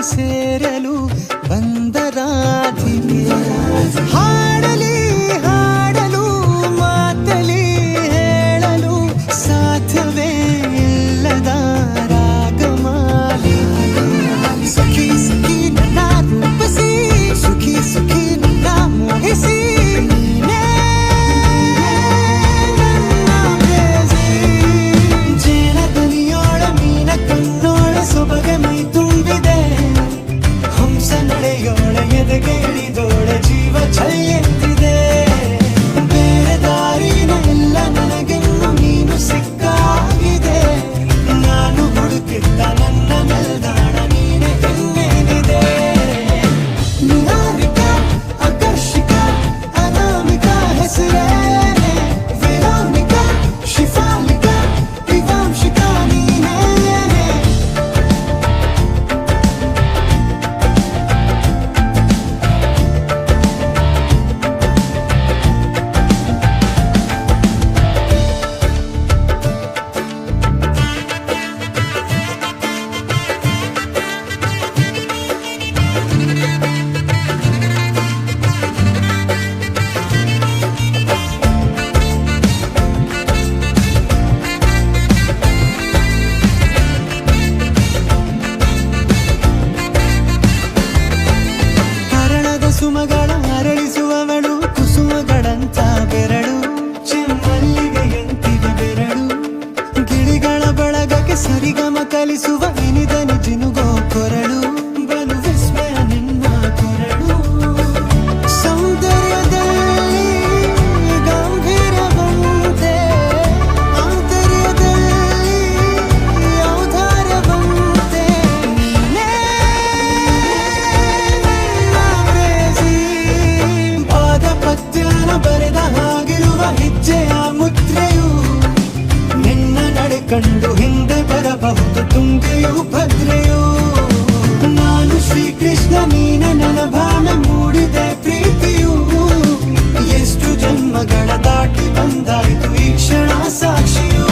ಸೇರಲು ಬಂದ ರಾಧಿಕೆ ಹಾಡಲಿ ಹಾಡಲು ಮಾತಲಿ ಹೇಳಲು ಸಾಧ್ಯವೇ ಇಲ್ಲದ ರಾಗಮಾಲಿಕೆ ಸಖಿ ಸಖಿ ನನ್ನ ರೂಪಿಸಿ ಸುಖಿ ಸುಖಿ ನನ್ನ ಮೋಹಿಸಿ ನೀನೇ ನನ್ನ ಪ್ರೇಯಸಿ ಜೇನ ದನಿಯೋಳ ಮೀನ ಕಣ್ಣೋಳ ಸೊಬಗೆ ಮೈ ತುಂಬಿದೆ ಹಂಸ ನಡೆಯೋಳ ಎದೆಗೆ ಇಳಿದೋಳ ಜೀವ ಚೈಯೆಂದಿದೆ ಬೇರೆ ದಾರಿನ ಎಲ್ಲ ನನಗೆನ್ನು ನೀನು ಸಿಕ್ಕಾಗಿದೆ ನಾನು ಹುಡುಕಿದ್ದ ನನ್ನ ನಿಲ್ದಾಣ ನೀನೆ ಇನ್ನೇನಿದೆ ನಿಹಾರಿಕಾ ಆಕರ್ಷಿಕಾ ಅನಾಮಿಕಾ ಹೆಸರೇನೆ ವೆರೋನಿಕಾ ಶಿಫಾಲಿಕಾ ವಿವಾಂಶಿಕಾ ನೀನೇ ಹರಣದ ಸುಮಗಳ ಅರಳಿಸುವವಳು ಕುಸುಮಗಳಂತ ಬೆರಳು ಚೆಮ್ಮಲ್ಲಿಗೆಯಂತಿದೆ ಬೆರಳು ಗಿಳಿಗಳ ಬಳಗಕ್ಕೆ ಸರಿಗಮ ಕಲಿಸುವ ಇನಿದನಿ ಜಿನುಗೋ ಕೊರಳು ಬಲು ವಿಸ್ಮಯ ನಿನ್ನ ಕೊರಳು ಸೌಂದರ್ಯದಲ್ಲಿ ಗಂಭೀರವಂತೆ ಆಂತರ್ಯದಲ್ಲಿ ಔದಾರ್ಯವಂತೆ ನೀನೇ ಪಾದ ಪದ್ಯನ ಬರೆದ ಹಾಗಿರುವ ಹೆಜ್ಜೆಯ ಮುದ್ರೆಯು ನಿನ್ನ ನಡೆ ಕಂಡು ಹಿಂದೆ ಬರಬಹುದು ತುಂಗೆಯು ಭದ್ರೆಯು ನಾನು ಶ್ರೀಕೃಷ್ಣ ನೀನೆ ನನ್ನ ಭಾವನೆ ಮೂಡಿದೆ ಪ್ರೀತಿಯು ಎಷ್ಟು ಜನ್ಮಗಳ ದಾಟಿ ಬಂದಾಯಿತು ಈ ಕ್ಷಣ ಸಾಕ್ಷಿಯು